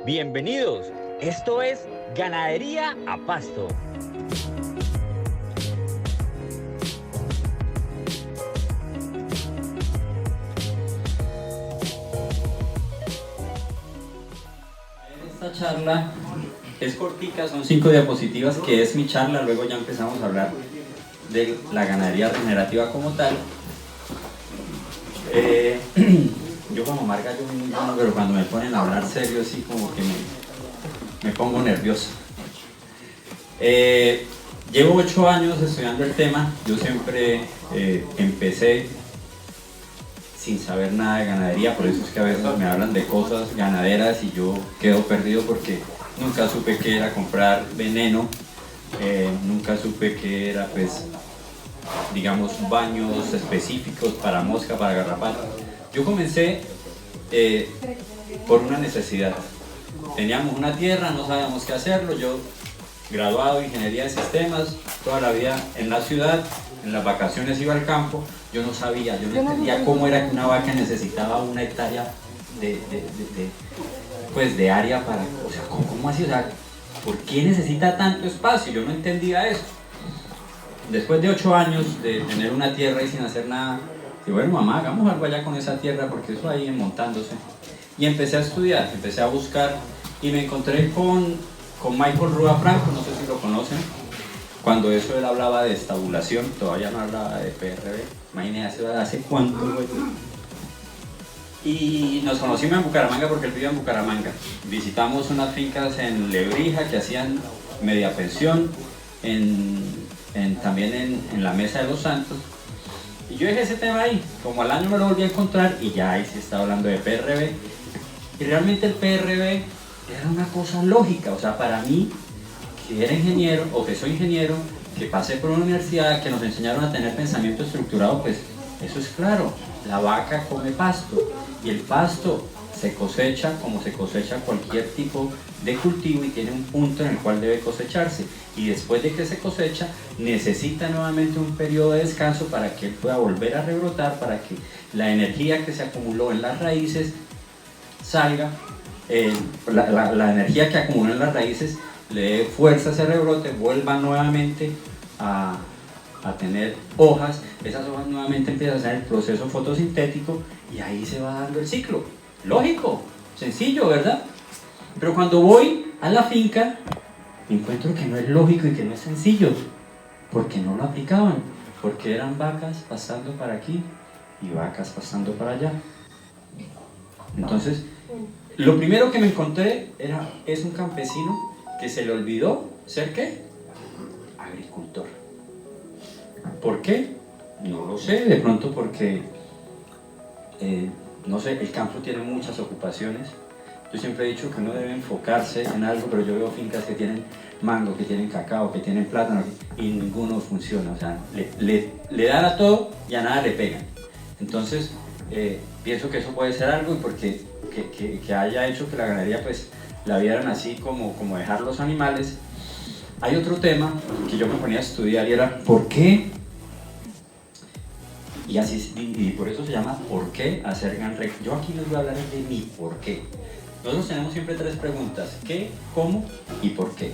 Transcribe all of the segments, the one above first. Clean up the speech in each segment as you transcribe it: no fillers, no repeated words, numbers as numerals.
Bienvenidos, esto es Ganadería a Pasto. Esta charla es cortica, son 5 diapositivas, que es mi charla. Luego ya empezamos a hablar de la ganadería regenerativa como tal. Yo como marca yo muy bueno, pero cuando me ponen a hablar serio sí como que me pongo nervioso. Llevo 8 años estudiando el tema. Yo siempre empecé sin saber nada de ganadería, por eso es que a veces me hablan de cosas ganaderas y yo quedo perdido porque nunca supe qué era comprar veneno, nunca supe qué era, pues, digamos, baños específicos para mosca, para garrapata. Yo comencé por una necesidad. Teníamos una tierra, no sabíamos qué hacerlo. Yo, graduado en ingeniería de sistemas, toda la vida en la ciudad, en las vacaciones iba al campo. Yo no sabía, yo no entendía cómo era que una vaca necesitaba 1 hectárea de área para, o sea, ¿cómo así? O sea, ¿por qué necesita tanto espacio? Yo no entendía eso. Después de 8 años de tener una tierra y sin hacer nada, dije, bueno, mamá, hagamos algo allá con esa tierra porque eso ahí montándose. Y empecé a estudiar, empecé a buscar y me encontré con Michael Rua Franco, no sé si lo conocen. Cuando eso él hablaba de estabulación, todavía no hablaba de PRB, imagínense hace cuánto, güey. Y nos conocimos en Bucaramanga porque él vivía en Bucaramanga. Visitamos unas fincas en Lebrija que hacían media pensión, también en la Mesa de los Santos. Y yo dejé ese tema ahí, como al año me lo volví a encontrar y ya ahí se estaba hablando de PRB. Y realmente el PRB era una cosa lógica, o sea, para mí, que era ingeniero o que soy ingeniero, que pasé por una universidad, que nos enseñaron a tener pensamiento estructurado, pues eso es claro. La vaca come pasto y el pasto se cosecha como se cosecha cualquier tipo de cultivo y tiene un punto en el cual debe cosecharse, y después de que se cosecha necesita nuevamente un periodo de descanso para que él pueda volver a rebrotar, para que la energía que se acumuló en las raíces salga, la energía que acumuló en las raíces le dé fuerza a ese rebrote, vuelva nuevamente a tener hojas, esas hojas nuevamente empiezan a hacer el proceso fotosintético y ahí se va dando el ciclo. Lógico, sencillo, ¿verdad? Pero cuando voy a la finca encuentro que no es lógico y que no es sencillo, porque no lo aplicaban, porque eran vacas pasando para aquí y vacas pasando para allá. Entonces, lo primero que me encontré es un campesino que se le olvidó ser ¿qué? Agricultor. ¿Por qué? No lo sé, de pronto porque, no sé, el campo tiene muchas ocupaciones. Yo siempre he dicho que uno debe enfocarse en algo, pero yo veo fincas que tienen mango, que tienen cacao, que tienen plátano, y ninguno funciona. O sea, le dan a todo y a nada le pegan. Entonces, pienso que eso puede ser algo, y porque que haya hecho que la ganadería pues la vieran así como dejar los animales. Hay otro tema que yo me ponía a estudiar y era ¿por qué? Y por eso se llama ¿por qué hacer GANREC? Yo aquí les voy a hablar de mi por qué. Nosotros tenemos siempre 3 preguntas: ¿qué, cómo y por qué?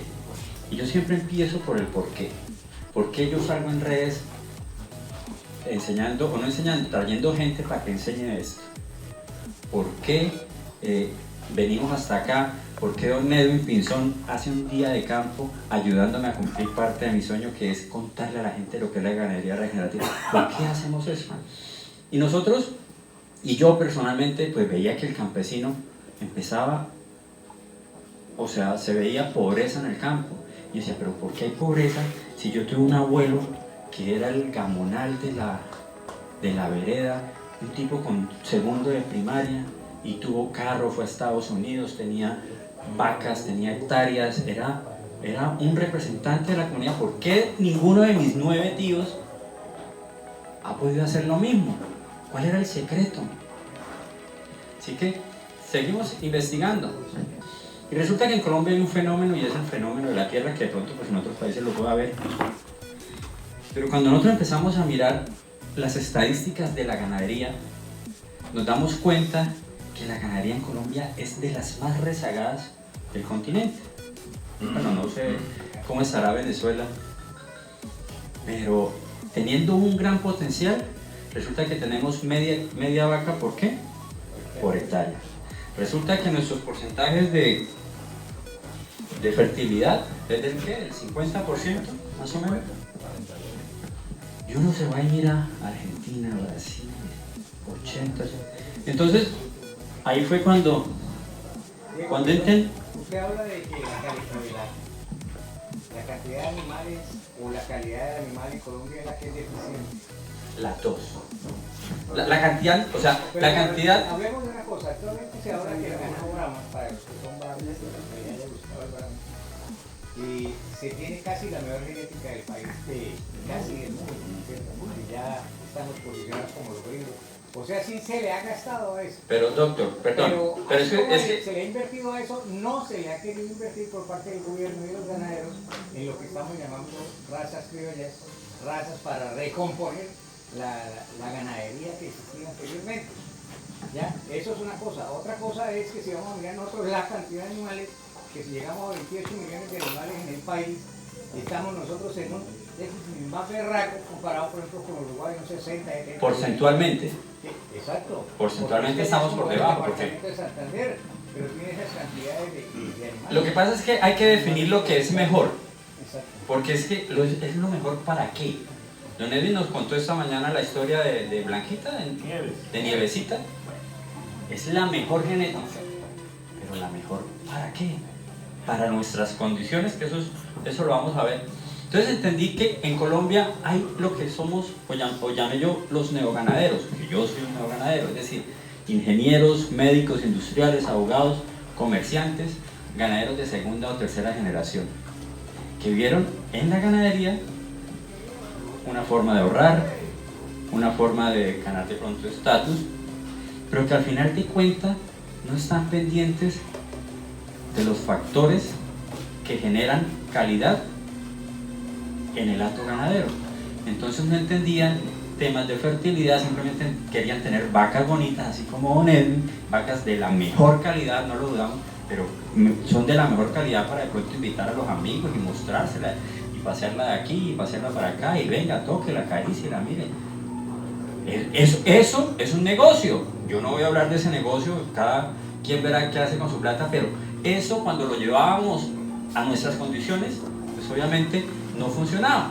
Y yo siempre empiezo por el por qué. ¿Por qué yo salgo en redes enseñando, o no enseñando, trayendo gente para que enseñe esto? ¿Por qué venimos hasta acá? ¿Por qué don Edwin Pinzón hace un día de campo ayudándome a cumplir parte de mi sueño, que es contarle a la gente lo que es la ganadería regenerativa? ¿Por qué hacemos eso? Y nosotros, y yo personalmente, pues veía que el campesino empezaba, o sea, se veía pobreza en el campo. Y decía, pero ¿por qué hay pobreza si yo tuve un abuelo que era el gamonal de la vereda, un tipo con segundo de primaria, y tuvo carro, fue a Estados Unidos, tenía vacas, tenía hectáreas, era un representante de la comunidad? ¿Por qué ninguno de mis 9 tíos ha podido hacer lo mismo? ¿Cuál era el secreto? Así que seguimos investigando. Y resulta que en Colombia hay un fenómeno, y es el fenómeno de la tierra, que de pronto pues en otros países lo puede haber. Pero cuando nosotros empezamos a mirar las estadísticas de la ganadería, nos damos cuenta que la ganadería en Colombia es de las más rezagadas del continente. Bueno, no sé cómo estará Venezuela, pero teniendo un gran potencial, resulta que tenemos media vaca, ¿por qué? Por hectárea. Resulta que nuestros porcentajes de fertilidad es del ¿qué? ¿Del 50% más o menos? Y uno se va a ir a Argentina, Brasil, 80. Entonces, ahí fue cuando entendí. Usted habla de que la cantidad de animales o la calidad de animales en Colombia es la que es deficiente. Las dos. La cantidad, o sea, Pero la cantidad. hablemos de una cosa, actualmente se habla que el ganado Brahma, para los que son bravos, que les haya gustado el Brahma, y se tiene casi la mejor genética del país, casi del mundo, ¿cierto? Porque ya estamos posicionados como los gringos. O sea, sí se le ha gastado a eso. Pero doctor, perdón, pero es que se le ha invertido a eso, no se le ha querido invertir por parte del gobierno y los ganaderos en lo que estamos llamando razas criollas, razas para recomponer la ganadería que existía anteriormente. ¿Ya? Eso es una cosa. Otra cosa es que si vamos a mirar nosotros la cantidad de animales, que si llegamos a 28 millones de animales en el país, estamos nosotros en un déficit más berraco comparado, por ejemplo, con Uruguay, un 60, 70. porcentualmente. Sí, exacto. Porcentualmente estamos por debajo. Porque De Santander, pero tiene esas cantidades de animales. lo que pasa es que hay que definir lo que es mejor. Exacto. Porque es que es lo mejor para qué. Don Edwin nos contó esta mañana la historia de Blanquita, de Nievecita. Es la mejor genética. Pero la mejor ¿para qué? Para nuestras condiciones, que eso lo vamos a ver. Entonces entendí que en Colombia hay lo que somos, o llame yo, los neoganaderos, que yo soy un neoganadero, es decir, ingenieros, médicos, industriales, abogados, comerciantes, ganaderos de segunda o tercera generación, que vieron en la ganadería una forma de ahorrar, una forma de ganar de pronto estatus, pero que al final de cuentas no están pendientes de los factores que generan calidad en el hato ganadero. Entonces no entendían temas de fertilidad, simplemente querían tener vacas bonitas, así como Don Edwin, vacas de la mejor calidad, no lo dudamos, pero son de la mejor calidad para de pronto invitar a los amigos y mostrársela y pasearla de aquí y pasearla para acá y venga, tóquela, acaríciela, mire. Eso es un negocio. Yo no voy a hablar de ese negocio, cada quien verá qué hace con su plata, pero eso cuando lo llevábamos a nuestras condiciones, pues obviamente no funcionaba.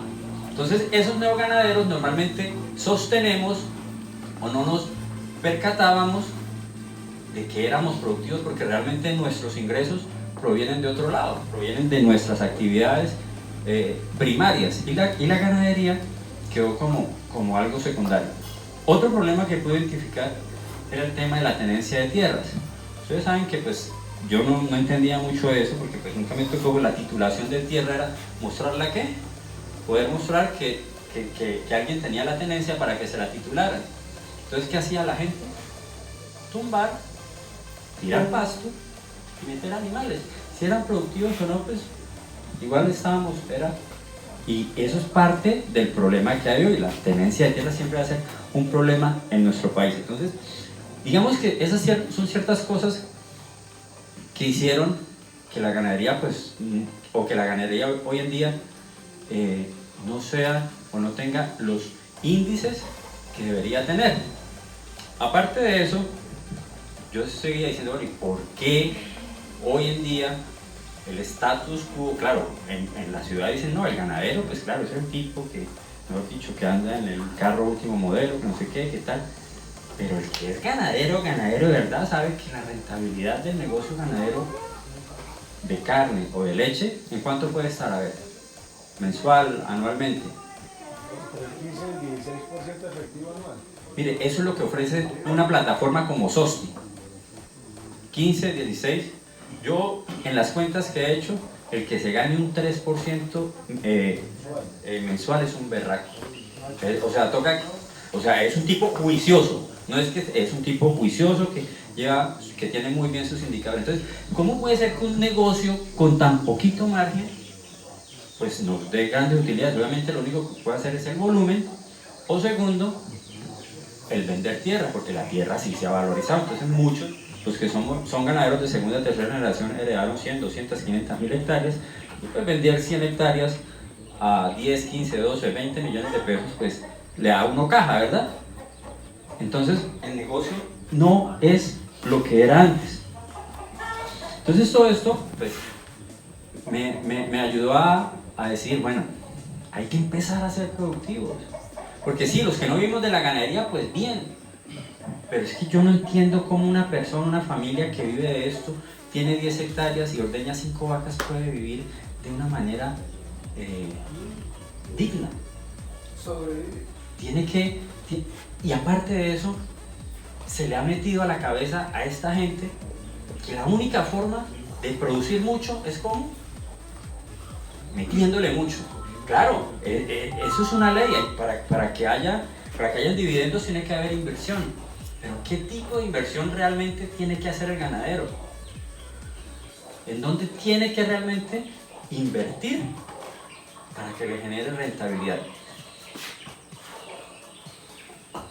Entonces esos neoganaderos normalmente sostenemos o no nos percatábamos de que éramos productivos porque realmente nuestros ingresos provienen de otro lado, provienen de nuestras actividades primarias y la ganadería quedó como algo secundario. Otro problema que pude identificar era el tema de la tenencia de tierras. Ustedes saben que pues yo no entendía mucho eso porque pues nunca me tocó. La titulación de tierra era mostrarla qué, poder mostrar que alguien tenía la tenencia para que se la titularan. Entonces, ¿qué hacía la gente? Tumbar, tirar pasto y meter animales. Si eran productivos o no, pues igual estábamos, y eso es parte del problema que hay hoy. La tenencia de tierra siempre va a ser un problema en nuestro país. Entonces, digamos que esas son ciertas cosas que hicieron que la ganadería, pues, o que la ganadería hoy en día no sea o no tenga los índices que debería tener. Aparte de eso, yo seguía diciendo, bueno, ¿y por qué hoy en día el status quo? Claro, en la ciudad dicen, no, el ganadero, pues claro, es el tipo que, mejor dicho, que anda en el carro último modelo, que no sé qué tal. Pero el que es ganadero de verdad, sabe que la rentabilidad del negocio ganadero de carne o de leche, ¿en cuánto puede estar? A ver, mensual, anualmente. El 15 el 16% efectivo anual. Mire, eso es lo que ofrece una plataforma como Sosti. 15, 16. Yo, en las cuentas que he hecho, el que se gane un 3% mensual es un berraco. O sea, es un tipo juicioso. No es que es un tipo juicioso que tiene muy bien sus indicadores. Entonces, ¿cómo puede ser que un negocio con tan poquito margen pues nos dé grandes utilidades? Obviamente lo único que puede hacer es el volumen, o segundo, el vender tierra, porque la tierra sí se ha valorizado. Entonces muchos los que son ganaderos de segunda o tercera generación heredaron 100, 200, 500 mil hectáreas, y pues vender 100 hectáreas a 10, 15, 12, 20 millones de pesos, pues le da uno caja, ¿verdad? Entonces el negocio no es lo que era antes. Entonces todo esto pues me ayudó a decir, bueno, hay que empezar a ser productivos. Porque sí, los que no vivimos de la ganadería, pues bien. Pero es que yo no entiendo cómo una persona, una familia que vive de esto, tiene 10 hectáreas y ordeña 5 vacas, puede vivir de una manera digna. Tiene que... Y aparte de eso, se le ha metido a la cabeza a esta gente que la única forma de producir mucho es como metiéndole mucho. Claro, eso es una ley. Para que haya dividendos tiene que haber inversión. Pero ¿qué tipo de inversión realmente tiene que hacer el ganadero? ¿En dónde tiene que realmente invertir para que le genere rentabilidad?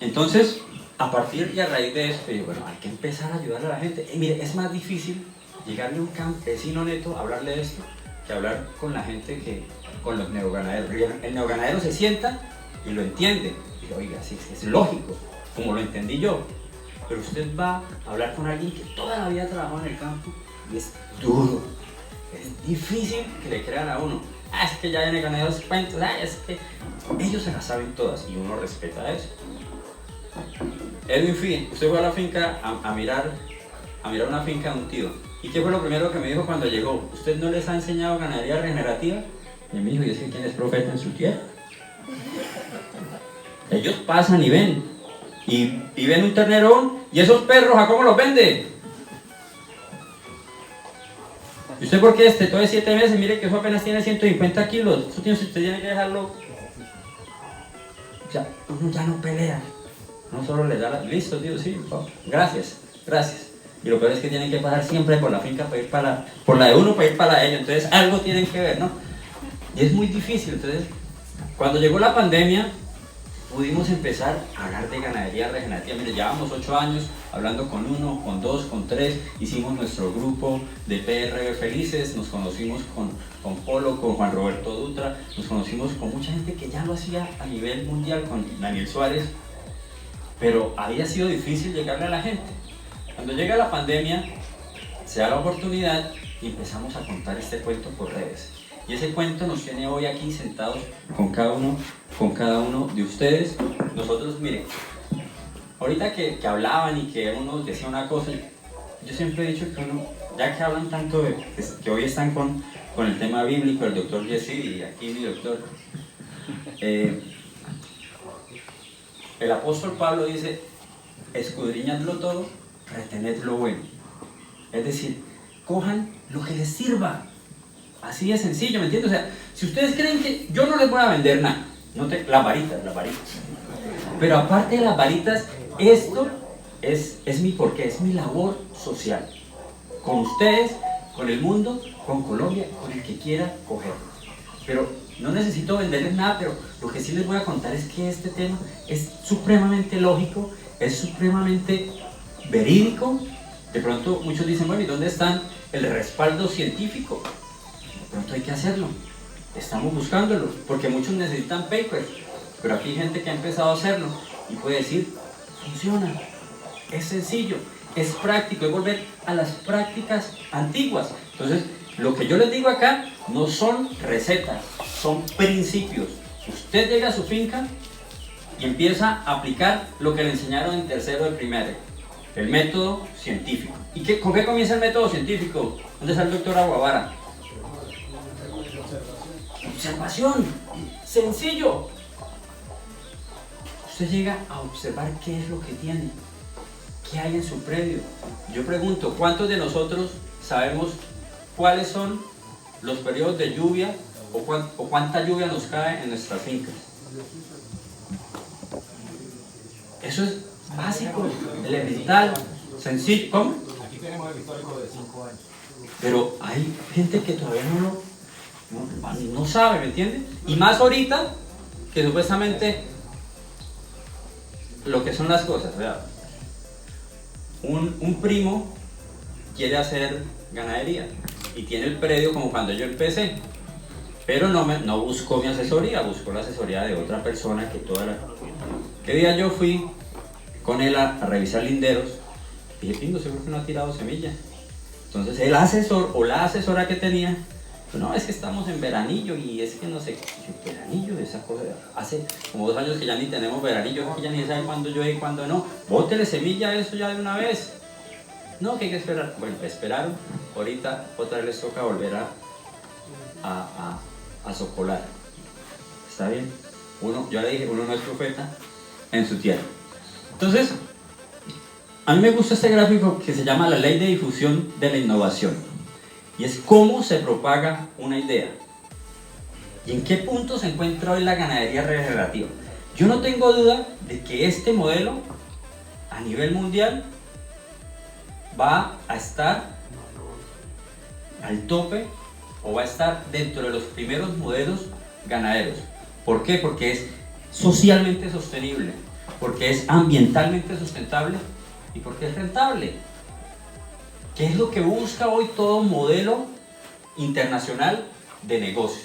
Entonces, a partir y a raíz de esto, digo, bueno, hay que empezar a ayudar a la gente. Y mire, es más difícil llegarle a un campesino neto, hablarle de esto, que hablar con la gente con los neoganaderos. El neoganadero se sienta y lo entiende. Y oiga, sí, es lógico, como lo entendí yo. Pero usted va a hablar con alguien que toda la vida ha trabajado en el campo y es duro. Es difícil que le crean a uno. Es que ya vienen ganaderos cuentos, es que ellos se las saben todas y uno respeta eso. Edwin Fee, usted fue a la finca a mirar una finca de un tío. ¿Y qué fue lo primero que me dijo cuando llegó? ¿Usted no les ha enseñado ganadería regenerativa? Y me dijo, ¿y es que quién es profeta en su tierra? Ellos pasan y ven. Y ven un ternerón, y esos perros, ¿a cómo los vende? ¿Y usted por qué todo de 7 meses? Mire que eso apenas tiene 150 kilos. Eso usted tiene que dejarlo. O sea, uno ya no pelea. No solo le da listo, tío, sí, gracias. Y lo peor es que tienen que pasar siempre por la finca para ir por la de uno para ir para la de ellos. Entonces algo tienen que ver, ¿no? Y es muy difícil. Entonces, cuando llegó la pandemia, pudimos empezar a hablar de ganadería regenerativa. Mire, llevamos 8 años hablando con 1, con 2, con 3. Hicimos nuestro grupo de PRB Felices, nos conocimos con Polo, con Juan Roberto Dutra, nos conocimos con mucha gente que ya lo hacía a nivel mundial, con Daniel Suárez, pero había sido difícil llegarle a la gente. Cuando llega la pandemia, se da la oportunidad y empezamos a contar este cuento por redes. Y ese cuento nos tiene hoy aquí sentados con cada uno de ustedes. Nosotros, miren, ahorita que hablaban y que uno decía una cosa, yo siempre he dicho que uno, ya que hablan tanto que hoy están con el tema bíblico, el doctor Jesse y aquí mi doctor, el apóstol Pablo dice, escudriñadlo todo, retened lo bueno. Es decir, cojan lo que les sirva. Así de sencillo, ¿me entiendes? O sea, si ustedes creen que yo no les voy a vender nada, las varitas. Pero aparte de las varitas, esto es mi porqué, es mi labor social. Con ustedes, con el mundo, con Colombia, con el que quiera cogerlo. Pero no necesito venderles nada, pero lo que sí les voy a contar es que este tema es supremamente lógico, es supremamente verídico. De pronto muchos dicen, bueno, ¿y dónde está el respaldo científico? De pronto hay que hacerlo, estamos buscándolo, porque muchos necesitan papers, pero aquí hay gente que ha empezado a hacerlo y puede decir, funciona, es sencillo, es práctico, es volver a las prácticas antiguas. Entonces, lo que yo les digo acá no son recetas, son principios. Usted llega a su finca y empieza a aplicar lo que le enseñaron en tercero de primaria, el método científico. ¿Y con qué comienza el método científico? ¿Dónde está el doctor Aguavara? Observación, sencillo. Usted llega a observar qué es lo que tiene, qué hay en su predio. Yo pregunto, ¿cuántos de nosotros sabemos cuáles son los periodos de lluvia o cuánta lluvia nos cae en nuestras fincas? Eso es básico, elemental, sencillo. ¿Cómo? Aquí tenemos el histórico de 5 años. Pero hay gente que todavía no sabe, ¿me entiendes? Y más ahorita que supuestamente lo que son las cosas, ¿verdad? Un primo quiere hacer ganadería y tiene el predio como cuando yo empecé, pero no buscó mi asesoría, buscó la asesoría de otra persona que toda la... ¿Qué día yo fui con él a revisar linderos? Y dije, Pingo, seguro que no ha tirado semilla. Entonces el asesor o la asesora que tenía, no, es que estamos en veranillo y es que no sé, veranillo, esa cosa, hace como 2 años que ya ni tenemos veranillo, que ya ni sabe cuándo llueve y cuándo no, bótele semilla a eso ya de una vez. No, que hay que esperar. Bueno, esperaron, ahorita otra vez les toca volver a socolar. ¿Está bien? Yo le dije, uno no es profeta en su tierra. Entonces, a mí me gusta este gráfico que se llama la ley de difusión de la innovación. Y es cómo se propaga una idea. ¿Y en qué punto se encuentra hoy la ganadería regenerativa? Yo no tengo duda de que este modelo, a nivel mundial, va a estar al tope o va a estar dentro de los primeros modelos ganaderos. ¿Por qué? Porque es socialmente sostenible, porque es ambientalmente sustentable y porque es rentable. ¿Qué es lo que busca hoy todo modelo internacional de negocio?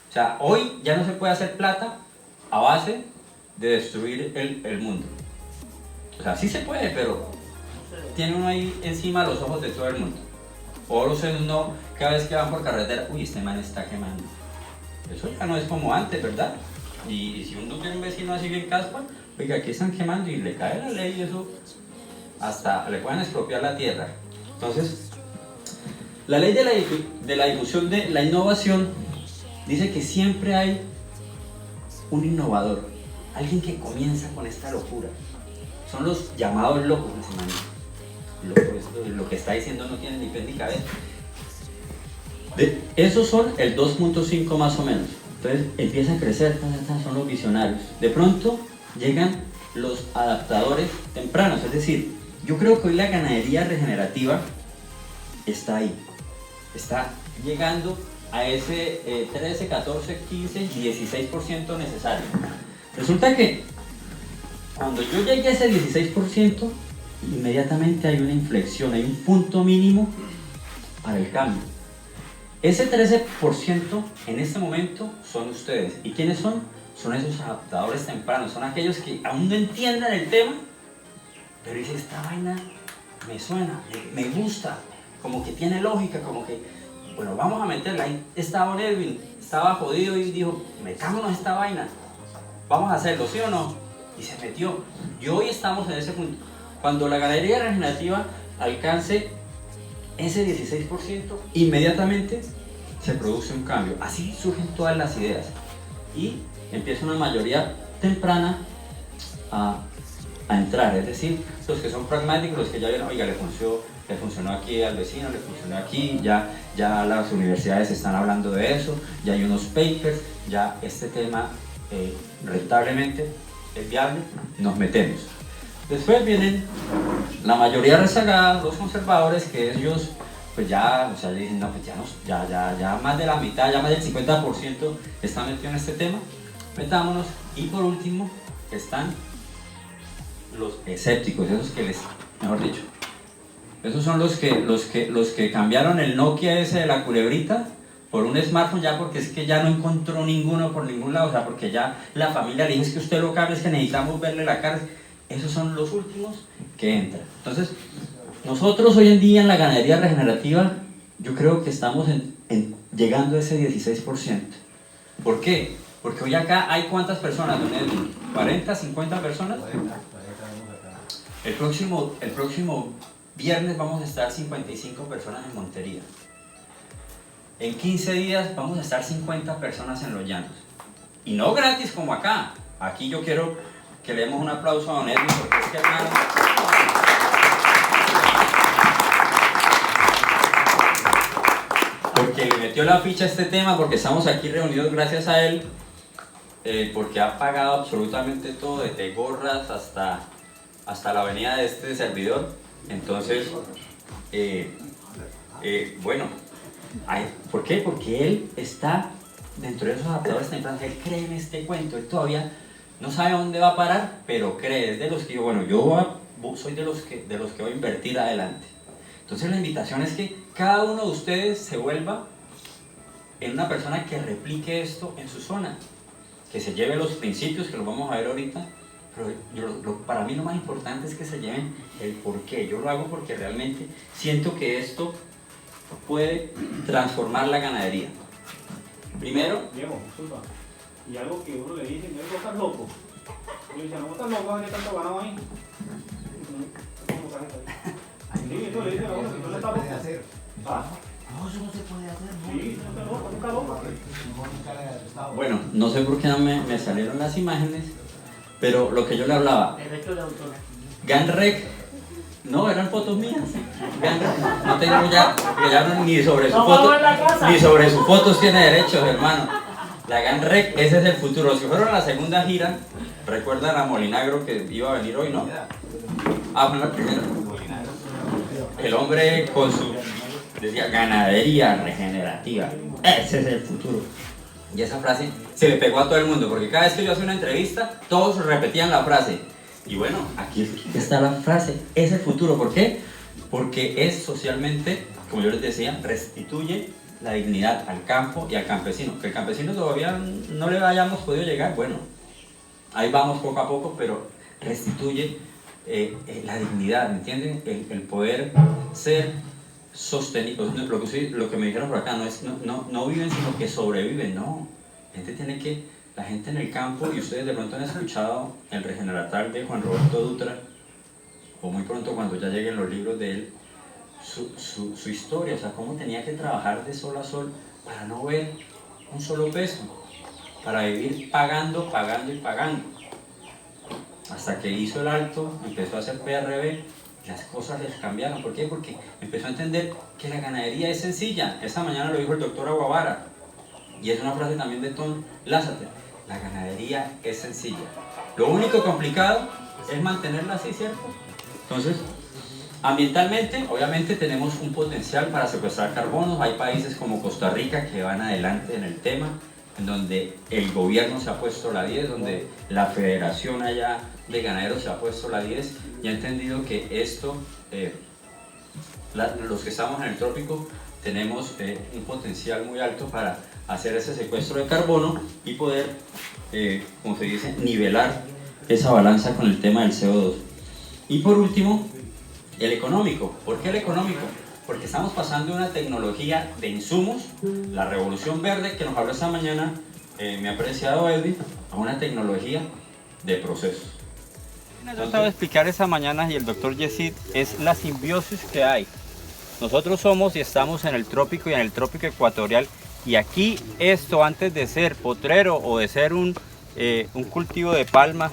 O sea, hoy ya no se puede hacer plata a base de destruir el mundo. O sea, sí se puede, pero tiene uno ahí encima los ojos de todo el mundo. O uno, cada vez que van por carretera, uy, este man está quemando. Eso ya no es como antes, ¿verdad? Y si uno tiene un vecino así bien caspa, oiga, aquí están quemando y le cae la ley y eso, hasta le pueden expropiar la tierra. Entonces, la ley de la difusión de la innovación dice que siempre hay un innovador, alguien que comienza con esta locura. Son los llamados locos, lo que está diciendo no tiene ni pie ni cabeza. Esos son el 2.5 más o menos. Entonces empieza a crecer, son los visionarios. De pronto llegan los adaptadores tempranos, es decir, yo creo que hoy la ganadería regenerativa está ahí, está llegando a ese 13, 14, 15, 16% necesario. Resulta que cuando yo llegué a ese 16%, inmediatamente hay una inflexión, hay un punto mínimo para el cambio. Ese 13% en este momento son ustedes. ¿Y quiénes son? Son esos adaptadores tempranos, son aquellos que aún no entiendan el tema, pero dicen, esta vaina me suena, me gusta, como que tiene lógica, como que, bueno, vamos a meterla. Ahí estaba Edwin, estaba jodido y dijo, metámonos esta vaina, vamos a hacerlo, ¿sí o no? Y se metió. Y hoy estamos en ese punto. Cuando la ganadería regenerativa alcance ese 16%, inmediatamente se produce un cambio. Así surgen todas las ideas y empieza una mayoría temprana a entrar, es decir, los que son pragmáticos, los que ya vieron, oiga, le funcionó aquí al vecino, le funcionó aquí, ya las universidades están hablando de eso, ya hay unos papers, ya este tema rentablemente es viable, nos metemos. Después vienen la mayoría rezagada, los conservadores, que ellos pues ya, o sea, dicen, no, pues ya más de la mitad, ya más del 50% están metidos en este tema, metámonos. Y por último están los escépticos, esos que mejor dicho, esos son los que cambiaron el Nokia ese de la culebrita por un smartphone, ya porque es que ya no encontró ninguno por ningún lado, o sea, porque ya la familia le dice, es que usted lo cambia, es que necesitamos verle la cara. Esos son los últimos que entran. Entonces, nosotros hoy en día en la ganadería regenerativa, yo creo que estamos llegando a ese 16%. ¿Por qué? Porque hoy acá hay ¿cuántas personas, don Edwin? ¿40, 50 personas? El próximo viernes vamos a estar 55 personas en Montería. En 15 días vamos a estar 50 personas en Los Llanos. Y no gratis como acá. Aquí yo quiero que le demos un aplauso a don Edwin, porque es que hermano, porque le metió la ficha a este tema, porque estamos aquí reunidos gracias a él, porque ha pagado absolutamente todo, desde gorras hasta la venida de este servidor. Entonces, bueno, ¿por qué? Porque él está dentro de esos adaptadores tempranos, él cree en este cuento, él todavía no sabe a dónde va a parar, pero cree, es de los que yo soy de los que voy a invertir adelante. Entonces la invitación es que cada uno de ustedes se vuelva en una persona que replique esto en su zona, que se lleve los principios, que los vamos a ver ahorita, pero para mí lo más importante es que se lleven el porqué. Yo lo hago porque realmente siento que esto puede transformar la ganadería. Primero, Diego, disculpa. Y algo que uno le dice, Diego, estás loco. Yo le dice, no estás loco, venir tanto ganado ahí. Sí, eso le dice a uno, si no le está loco. ¿Ah? No, eso no se puede hacer. Sí, no está loco, nunca loco. bueno, no sé por qué no me salieron las imágenes, pero lo que yo le hablaba, Derecho de autor. GANREC, no, eran fotos mías. GANREC, no tengo ya ni sobre su No, foto, vamos en la casa. ni sobre sus fotos tiene derechos, hermano. La GANREC, ese es el futuro. Si fueron a la segunda gira, recuerdan a Molinagro que iba a venir hoy, ¿no? Ah, fue la primera. El hombre con su, decía, ganadería regenerativa. Ese es el futuro. Y esa frase se le pegó a todo el mundo, porque cada vez que yo hacía una entrevista, todos repetían la frase. Y bueno, aquí está la frase, es el futuro. ¿Por qué? Porque es socialmente, como yo les decía, restituye la dignidad al campo y al campesino. Que el campesino todavía no le hayamos podido llegar, bueno, ahí vamos poco a poco, pero restituye la dignidad, ¿me entienden? El poder ser sostenible. Lo que me dijeron por acá no viven, sino que sobreviven, no. La gente en el campo, y ustedes de pronto han escuchado el Regeneratal de Juan Roberto Dutra, o muy pronto cuando ya lleguen los libros de él, su historia, o sea, cómo tenía que trabajar de sol a sol para no ver un solo peso, para vivir pagando y pagando. Hasta que hizo el alto, empezó a hacer PRB, las cosas les cambiaron. ¿Por qué? Porque empezó a entender que la ganadería es sencilla. Esta mañana lo dijo el doctor Aguavara, y es una frase también de Tom Lázate. La ganadería es sencilla. Lo único complicado es mantenerla así, ¿cierto? Entonces, ambientalmente, obviamente tenemos un potencial para secuestrar carbono. Hay países como Costa Rica que van adelante en el tema, en donde el gobierno se ha puesto la 10, donde la federación allá de ganaderos se ha puesto la 10 y ha entendido que esto, los que estamos en el trópico, tenemos un potencial muy alto para hacer ese secuestro de carbono y poder, como se dice, nivelar esa balanza con el tema del CO2. Y por último, el económico. ¿Por qué el económico? Porque estamos pasando de una tecnología de insumos, la revolución verde que nos habló esta mañana mi apreciado Edwin, a una tecnología de procesos. Yo trataba de explicar esa mañana y el doctor Yesid es la simbiosis que hay. Nosotros somos y estamos en el trópico y en el trópico ecuatorial, y aquí esto, antes de ser potrero o de ser un cultivo de palma,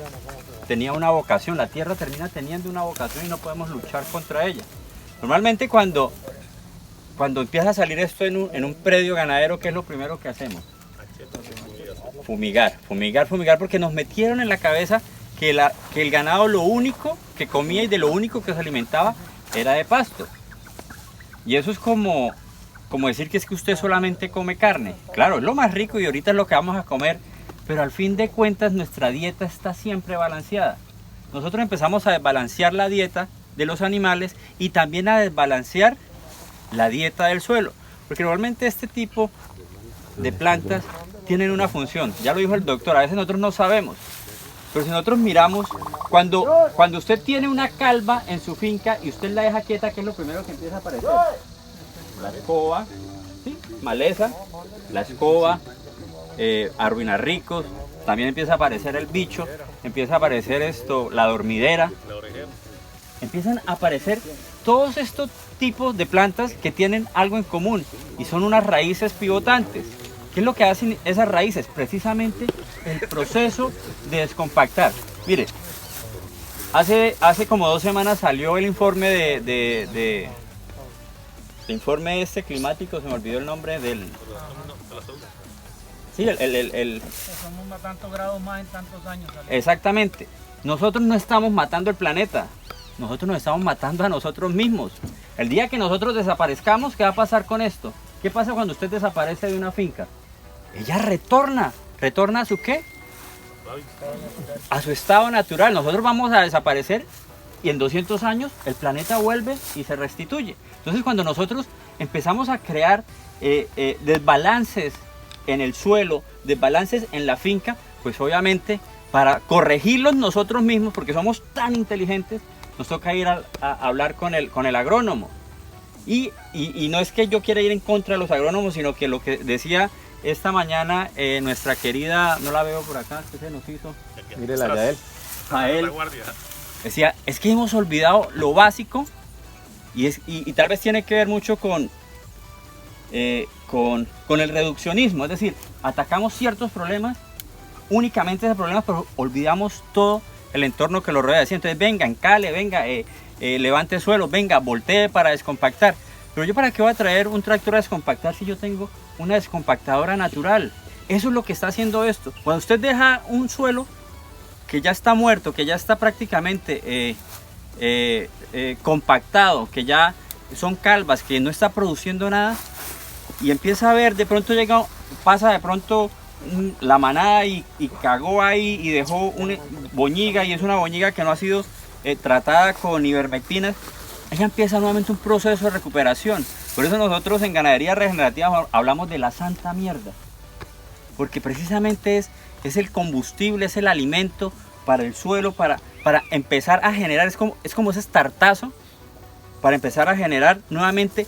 tenía una vocación. La tierra termina teniendo una vocación y no podemos luchar contra ella. Normalmente cuando empieza a salir esto en un predio ganadero, ¿qué es lo primero que hacemos? Fumigar, porque nos metieron en la cabeza que el ganado lo único que comía y de lo único que se alimentaba era de pasto. Y eso es como decir que es que usted solamente come carne. Claro, es lo más rico y ahorita es lo que vamos a comer, pero al fin de cuentas nuestra dieta está siempre balanceada. Nosotros empezamos a desbalancear la dieta de los animales y también a desbalancear la dieta del suelo, porque normalmente este tipo de plantas tienen una función. Ya lo dijo el doctor, a veces nosotros no sabemos, pero si nosotros miramos, cuando usted tiene una calva en su finca y usted la deja quieta, ¿qué es lo primero que empieza a aparecer? La escoba, ¿sí? Maleza, la escoba, arruinarricos, también empieza a aparecer el bicho, empieza a aparecer la dormidera, empiezan a aparecer todos estos tipos de plantas que tienen algo en común y son unas raíces pivotantes. ¿Qué es lo que hacen esas raíces? Precisamente el proceso de descompactar. Mire, hace como 2 semanas salió el informe el informe climático, se me olvidó el nombre del... Sí, Somos tantos grados más en tantos años. Exactamente. Nosotros no estamos matando el planeta, nosotros nos estamos matando a nosotros mismos. El día que nosotros desaparezcamos, ¿qué va a pasar con esto? ¿Qué pasa cuando usted desaparece de una finca? Ella retorna. ¿Retorna a su qué? A su estado natural. Nosotros vamos a desaparecer y en 200 años el planeta vuelve y se restituye. Entonces cuando nosotros empezamos a crear desbalances en el suelo, desbalances en la finca, pues obviamente para corregirlos nosotros mismos, porque somos tan inteligentes, nos toca ir a hablar con el agrónomo. Y no es que yo quiera ir en contra de los agrónomos, sino que lo que decía esta mañana nuestra querida, no la veo por acá, ¿qué se nos hizo? Mírela ya él. A él. Decía, es que hemos olvidado lo básico y tal vez tiene que ver mucho con el reduccionismo, es decir, atacamos ciertos problemas, únicamente esos problemas, pero olvidamos todo el entorno que lo rodea. Entonces venga, encale, venga, levante suelo, venga, voltee para descompactar. Pero yo para qué voy a traer un tractor a descompactar si yo tengo una descompactadora natural. Eso es lo que está haciendo esto. Cuando usted deja un suelo que ya está muerto, que ya está prácticamente compactado, que ya son calvas, que no está produciendo nada, y empieza a ver, de pronto pasa de pronto la manada y cagó ahí y dejó una boñiga, y es una boñiga que no ha sido tratada con ivermectinas, ella empieza nuevamente un proceso de recuperación. Por eso nosotros en ganadería regenerativa hablamos de la santa mierda, porque precisamente es el combustible, es el alimento para el suelo, para empezar a generar, es como ese estartazo para empezar a generar nuevamente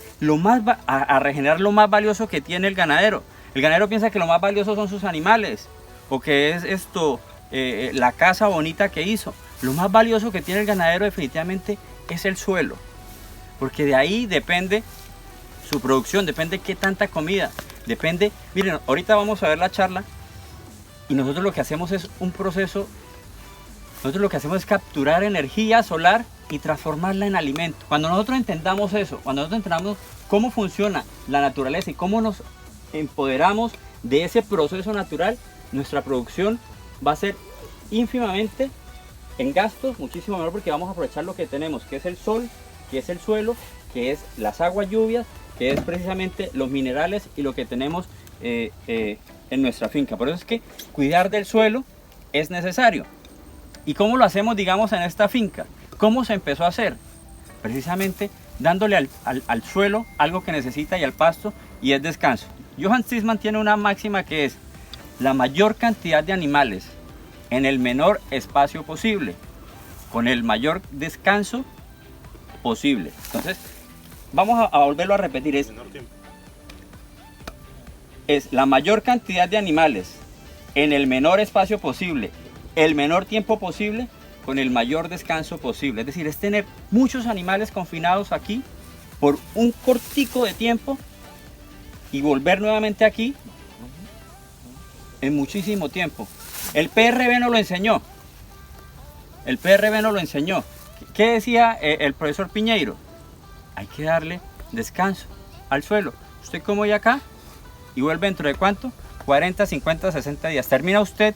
a regenerar lo más valioso que tiene el ganadero. El ganadero piensa que lo más valioso son sus animales, o que es la casa bonita que hizo. Lo más valioso que tiene el ganadero definitivamente es el suelo, porque de ahí depende su producción, depende qué tanta comida, depende. Miren, ahorita vamos a ver la charla y nosotros lo que hacemos es un proceso, nosotros lo que hacemos es capturar energía solar y transformarla en alimento. Cuando nosotros entendamos eso, cuando nosotros entendamos cómo funciona la naturaleza y cómo nos empoderamos de ese proceso natural, nuestra producción va a ser ínfimamente en gastos muchísimo menor, porque vamos a aprovechar lo que tenemos, que es el sol, que es el suelo, que es las aguas lluvias, que es precisamente los minerales y lo que tenemos en nuestra finca. Por eso es que cuidar del suelo es necesario. ¿Y cómo lo hacemos, digamos, en esta finca? ¿Cómo se empezó a hacer? Precisamente dándole al suelo algo que necesita y al pasto, y es descanso. Johann Strießmann tiene una máxima que es la mayor cantidad de animales en el menor espacio posible, con el mayor descanso posible. Entonces, vamos a volverlo a repetir. Es la mayor cantidad de animales en el menor espacio posible, el menor tiempo posible, con el mayor descanso posible. Es decir, es tener muchos animales confinados aquí por un cortico de tiempo y volver nuevamente aquí en muchísimo tiempo. El PRB nos lo enseñó. El PRB nos lo enseñó. ¿Qué decía el profesor Piñeiro? Hay que darle descanso al suelo. Usted come hoy acá y vuelve dentro de ¿cuánto? 40, 50, 60 días. Termina usted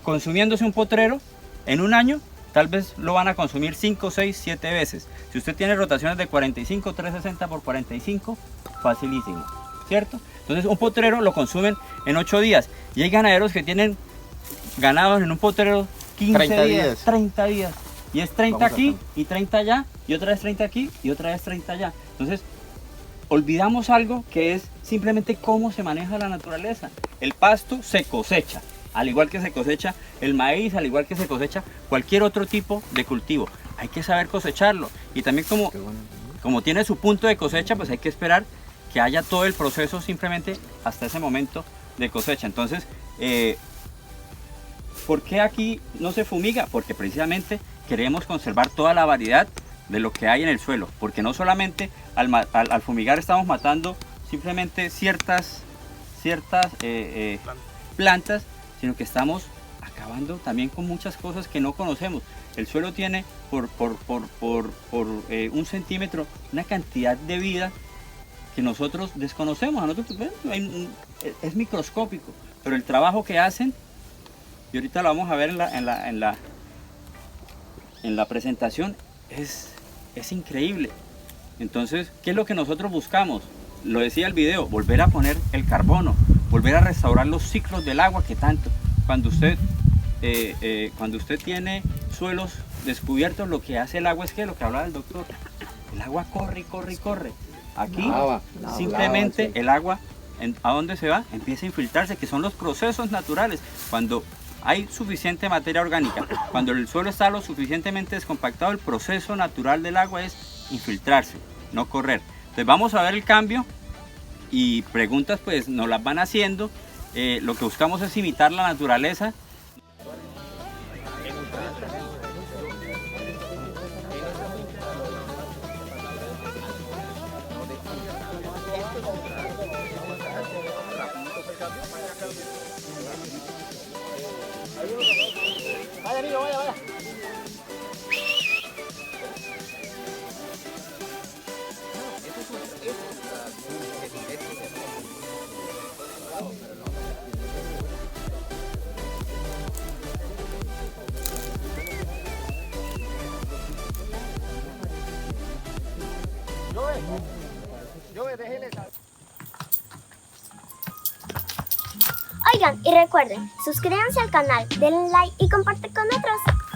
consumiéndose un potrero. En un año tal vez lo van a consumir 5, 6, 7 veces. Si usted tiene rotaciones de 45, 360 por 45, facilísimo, ¿cierto? Entonces un potrero lo consumen en 8 días. Y hay ganaderos que tienen ganados en un potrero 15 30 días, 30 días. Y es 30 aquí y 30 allá, y otra vez 30 aquí y otra vez 30 allá. Entonces olvidamos algo que es simplemente cómo se maneja la naturaleza. El pasto se cosecha, al igual que se cosecha el maíz, al igual que se cosecha cualquier otro tipo de cultivo. Hay que saber cosecharlo, y también como tiene su punto de cosecha, pues hay que esperar que haya todo el proceso simplemente hasta ese momento de cosecha. Entonces, ¿por qué aquí no se fumiga? Porque precisamente queremos conservar toda la variedad de lo que hay en el suelo, porque no solamente al fumigar estamos matando simplemente ciertas plantas, sino que estamos acabando también con muchas cosas que no conocemos. El suelo tiene por 1 centímetro una cantidad de vida que nosotros desconocemos. A nosotros, es microscópico, pero el trabajo que hacen, y ahorita lo vamos a ver en la presentación, es increíble. Entonces, ¿qué es lo que nosotros buscamos? Lo decía el video, volver a poner el carbono, volver a restaurar los ciclos del agua que tanto, cuando usted tiene suelos descubierto, lo que hace el agua es que lo que hablaba el doctor, el agua corre y corre y corre. Aquí simplemente el agua, ¿a dónde se va? Empieza a infiltrarse, que son los procesos naturales. Cuando hay suficiente materia orgánica, cuando el suelo está lo suficientemente descompactado, el proceso natural del agua es infiltrarse, no correr. Entonces vamos a ver el cambio y preguntas pues nos las van haciendo. Lo que buscamos es imitar la naturaleza. Vaya, amigo, vaya, vaya. Oigan, y recuerden, suscríbanse al canal, denle like y compartan con otros.